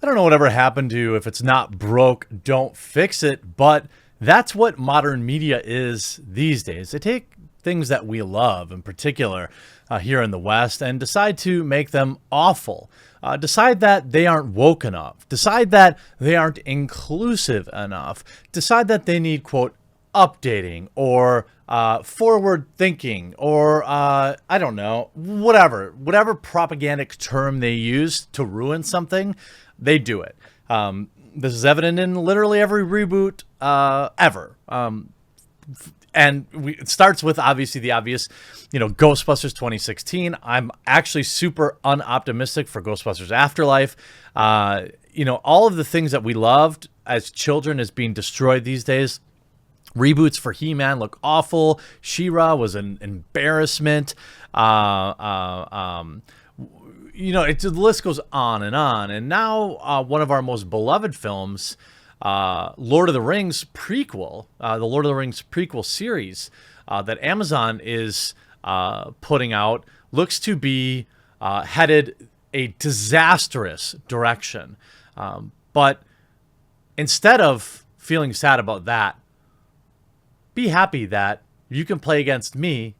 I don't know whatever happened to if it's not broke, don't fix it, but that's what modern media is these days. They take things that we love, in particular here in the West, and decide to make them awful. Decide that they aren't woke enough. Decide that they aren't inclusive enough. Decide that they need, quote, updating or forward thinking or I don't know, whatever propagandic term they use to ruin something, they do it. This is evident in literally every reboot ever. And it starts with obviously the obvious, Ghostbusters 2016. I'm actually super unoptimistic for Ghostbusters Afterlife. All of the things that we loved as children is being destroyed these days. Reboots for He-Man look awful. She-Ra was an embarrassment. The list goes on. And now one of our most beloved films, Lord of the Rings prequel, the Lord of the Rings prequel series that Amazon is putting out, looks to be headed a disastrous direction. But instead of feeling sad about that, be happy that you can play against me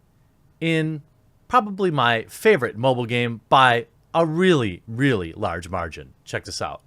in probably my favorite mobile game by a really, really large margin. Check this out.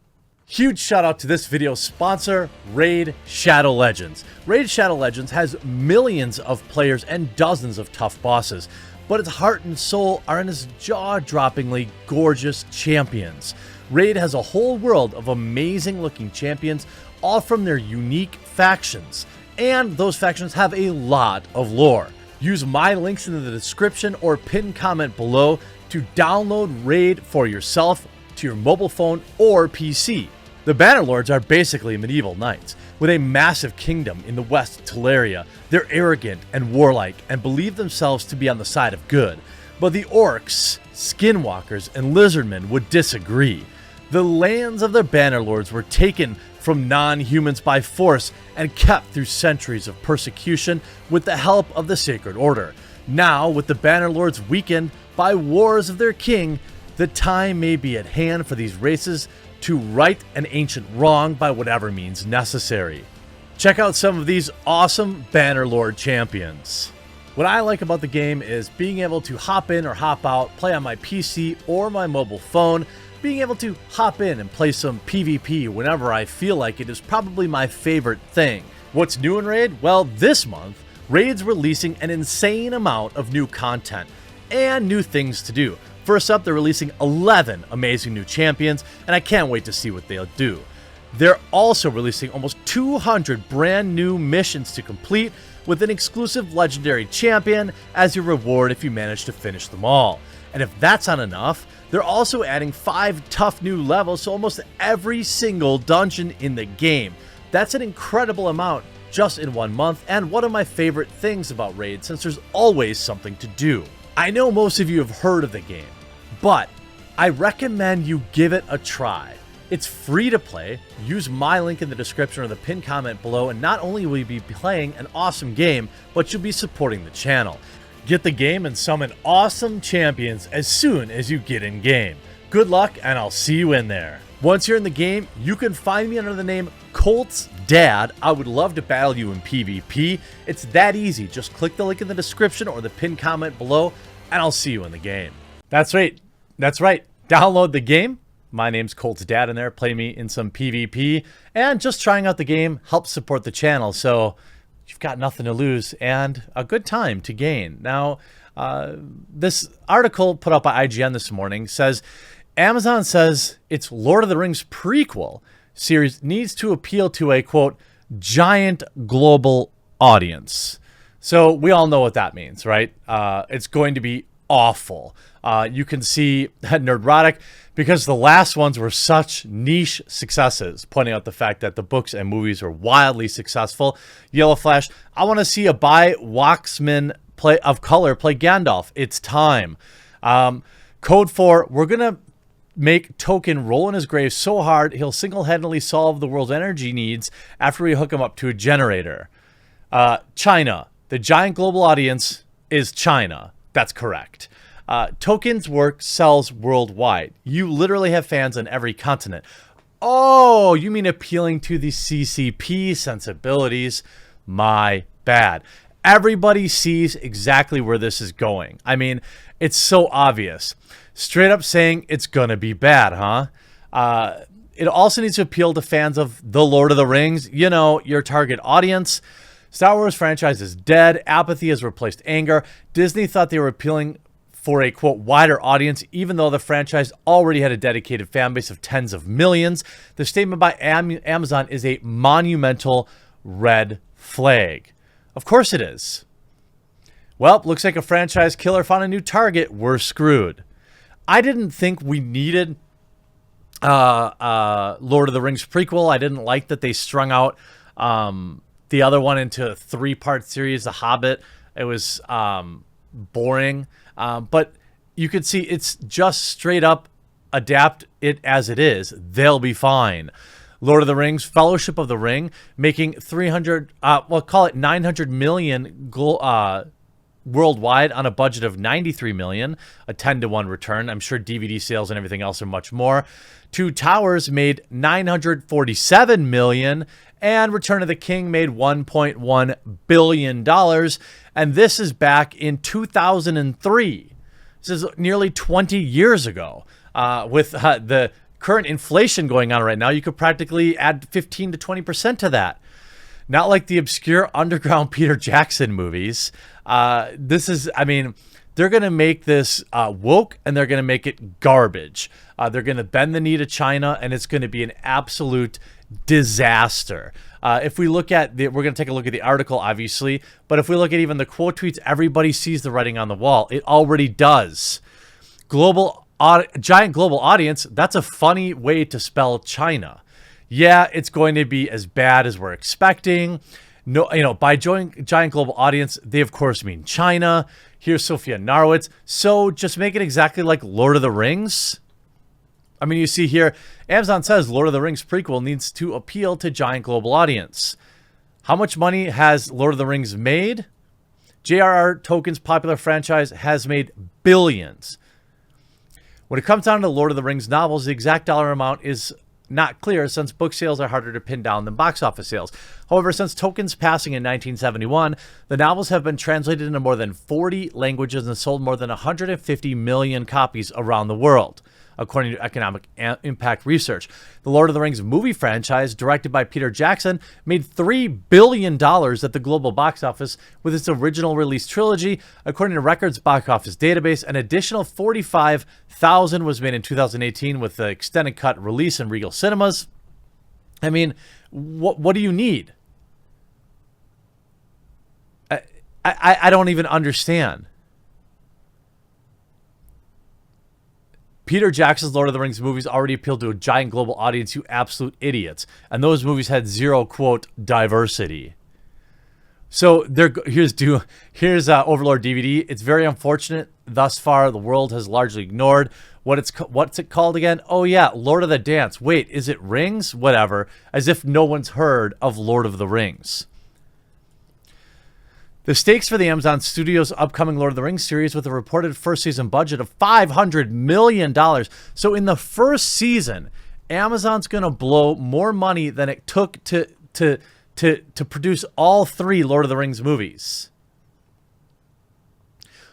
Huge shout out to this video's sponsor, Raid Shadow Legends. Raid Shadow Legends has millions of players and dozens of tough bosses, but its heart and soul are in its jaw-droppingly gorgeous champions. Raid has a whole world of amazing looking champions, all from their unique factions. And those factions have a lot of lore. Use my links in the description or pinned comment below to download Raid for yourself to your mobile phone or PC. The Bannerlords are basically medieval knights. With a massive kingdom in the West Teleria, they're arrogant and warlike and believe themselves to be on the side of good. But the orcs, skinwalkers, and lizardmen would disagree. The lands of the Bannerlords were taken from non-humans by force and kept through centuries of persecution with the help of the Sacred Order. Now, with the Bannerlords weakened by wars of their king, the time may be at hand for these races to right an ancient wrong by whatever means necessary. Check out some of these awesome Bannerlord champions. What I like about the game is being able to hop in or hop out, play on my PC or my mobile phone. Being able to hop in and play some PvP whenever I feel like it is probably my favorite thing. What's new in Raid? Well, this month, Raid's releasing an insane amount of new content and new things to do. First up, they're releasing 11 amazing new champions, and I can't wait to see what they'll do. They're also releasing almost 200 brand new missions to complete with an exclusive legendary champion as your reward if you manage to finish them all. And if that's not enough, they're also adding 5 tough new levels to almost every single dungeon in the game. That's an incredible amount just in 1 month, and one of my favorite things about Raid, since there's always something to do. I know most of you have heard of the game, but I recommend you give it a try. It's free to play. Use my link in the description or the pinned comment below, and not only will you be playing an awesome game, but you'll be supporting the channel. Get the game and summon awesome champions as soon as you get in game. Good luck, and I'll see you in there. Once you're in the game, you can find me under the name Colt's Dad. I would love to battle you in PvP. It's that easy. Just click the link in the description or the pinned comment below, and I'll see you in the game. That's right. Download the game. My name's Colt's Dad in there. Play me in some PvP. And just trying out the game helps support the channel. So you've got nothing to lose and a good time to gain. Now, this article put out by IGN this morning says, Amazon says its Lord of the Rings prequel series needs to appeal to a, quote, giant global audience. So we all know what that means, right? It's going to be awful. You can see that Nerdrotic, because the last ones were such niche successes, pointing out the fact that the books and movies are wildly successful. Yellow Flash, I want to see a Waxman of color play Gandalf. It's time. Code 4, we're going to make Token roll in his grave so hard he'll single-handedly solve the world's energy needs after we hook him up to a generator. China, the giant global audience is China. That's correct. Token's work sells worldwide. You literally have fans on every continent. Oh, you mean appealing to the CCP sensibilities? My bad. Everybody sees exactly where this is going. I mean, it's so obvious. Straight up saying it's gonna be bad, huh? It also needs to appeal to fans of The Lord of the Rings, you know, your target audience. Star Wars franchise is dead. Apathy has replaced anger. Disney thought they were appealing for a, quote, wider audience, even though the franchise already had a dedicated fan base of tens of millions. The statement by Amazon is a monumental red flag. Of course it is. Well, looks like a franchise killer found a new target. We're screwed. I didn't think we needed Lord of the Rings prequel. I didn't like that they strung out the other one into a 3-part series, The Hobbit. It was boring. But you could see it's just straight up adapt it as it is. They'll be fine. Lord of the Rings, Fellowship of the Ring, making 900 million worldwide on a budget of 93 million, a 10-to-1 return. I'm sure DVD sales and everything else are much more. Two Towers made 947 million, and Return of the King made $1.1 billion. And this is back in 2003. This is nearly 20 years ago. With the current inflation going on right now, you could practically add 15 to 20% to that. Not like the obscure underground Peter Jackson movies. This is, I mean, they're going to make this woke, and they're going to make it garbage. They're going to bend the knee to China, and it's going to be an absolute disaster. If we look at we're going to take a look at the article, obviously, but if we look at even the quote tweets, everybody sees the writing on the wall. It already does. Giant global audience, that's a funny way to spell China. Yeah, it's going to be as bad as we're expecting. No, you know, by giant global audience, they of course mean China. Here's Sophia Narwitz. So just make it exactly like Lord of the Rings. I mean, you see here, Amazon says Lord of the Rings prequel needs to appeal to giant global audience. How much money has Lord of the Rings made? J.R.R. Tolkien's popular franchise has made billions. When it comes down to Lord of the Rings novels, the exact dollar amount is not clear, since book sales are harder to pin down than box office sales. However, since Tolkien's passing in 1971, the novels have been translated into more than 40 languages and sold more than 150 million copies around the world, according to economic impact research. The Lord of the Rings movie franchise, directed by Peter Jackson, made $3 billion at the global box office with its original release trilogy. According to Records Box Office Database, an additional 45,000 was made in 2018 with the extended cut release in Regal Cinemas. I mean, what do you need? I don't even understand. Peter Jackson's Lord of the Rings movies already appealed to a giant global audience, you absolute idiots. And those movies had zero, quote, diversity. So here's Overlord DVD. It's very unfortunate. Thus far, the world has largely ignored. What's it called again? Oh, yeah, Lord of the Dance. Wait, is it Rings? Whatever. As if no one's heard of Lord of the Rings. The stakes for the Amazon Studios' upcoming Lord of the Rings series, with a reported first season budget of $500 million. So in the first season, Amazon's going to blow more money than it took to produce all 3 Lord of the Rings movies.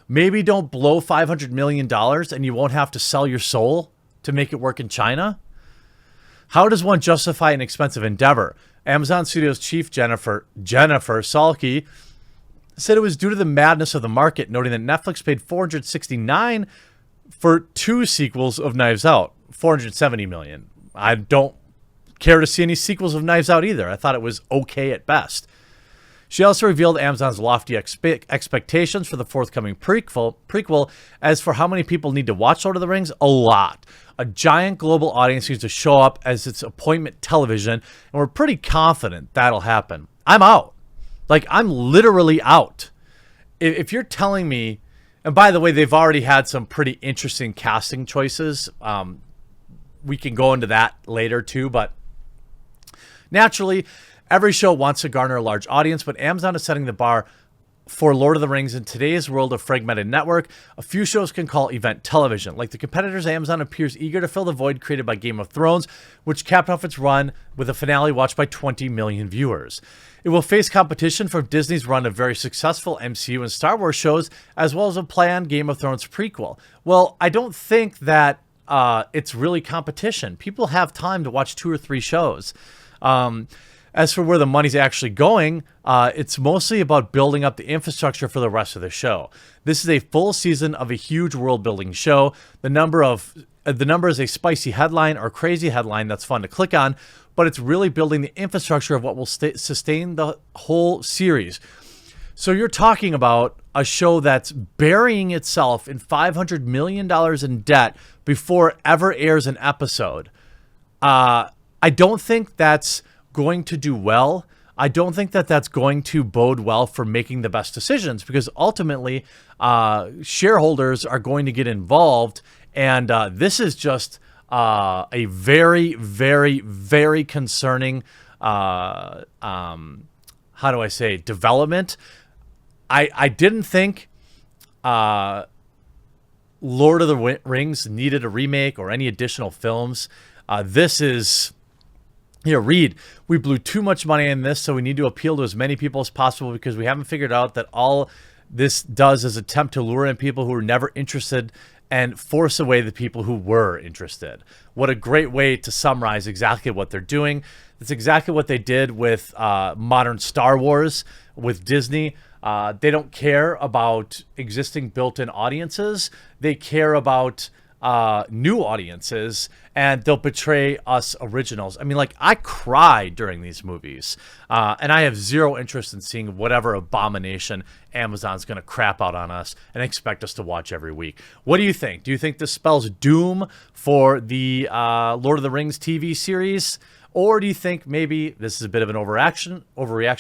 Maybe don't blow $500 million and you won't have to sell your soul to make it work in China. How does one justify an expensive endeavor? Amazon Studios chief Jennifer Salke said it was due to the madness of the market, noting that Netflix paid $469 for 2 sequels of Knives Out, $470 million. I don't care to see any sequels of Knives Out either. I thought it was okay at best. She also revealed Amazon's lofty expectations for the forthcoming prequel. As for how many people need to watch Lord of the Rings, a lot. A giant global audience needs to show up as its appointment television, and we're pretty confident that'll happen. I'm out. Like, I'm literally out. If you're telling me, and by the way, they've already had some pretty interesting casting choices. We can go into that later too, but naturally, every show wants to garner a large audience, but Amazon is setting the bar for Lord of the Rings in today's world of fragmented network, a few shows can call event television. Like the competitors, Amazon appears eager to fill the void created by Game of Thrones, which capped off its run with a finale watched by 20 million viewers. It will face competition from Disney's run of very successful MCU and Star Wars shows, as well as a planned Game of Thrones prequel. Well, I don't think that it's really competition. People have time to watch 2 or 3 shows. As for where the money's actually going, it's mostly about building up the infrastructure for the rest of the show. This is a full season of a huge world-building show. The number is a spicy headline or crazy headline that's fun to click on, but it's really building the infrastructure of what will sustain the whole series. So you're talking about a show that's burying itself in $500 million in debt before it ever airs an episode. I don't think that's going to do well. I don't think that that's going to bode well for making the best decisions, because ultimately shareholders are going to get involved, and this is just a very, very, very concerning development. I didn't think Lord of the Rings needed a remake or any additional films. This is... Here, read. We blew too much money in this, so we need to appeal to as many people as possible because we haven't figured out that all this does is attempt to lure in people who were never interested and force away the people who were interested. What a great way to summarize exactly what they're doing. That's exactly what they did with modern Star Wars with Disney. They don't care about existing built-in audiences. They care about new audiences, and they'll betray us originals. I mean, like, I cry during these movies, and I have zero interest in seeing whatever abomination Amazon's going to crap out on us and expect us to watch every week. What do you think? Do you think this spells doom for the Lord of the Rings TV series? Or do you think maybe this is a bit of an overreaction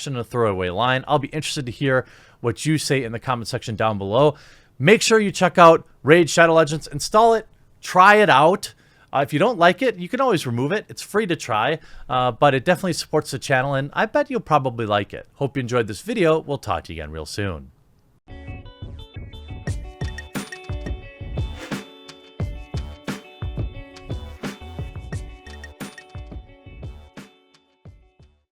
and a throwaway line? I'll be interested to hear what you say in the comment section down below. Make sure you check out Raid Shadow Legends. Install it. Try it out. If you don't like it, you can always remove it. It's free to try, but it definitely supports the channel, and I bet you'll probably like it. Hope you enjoyed this video. We'll talk to you again real soon.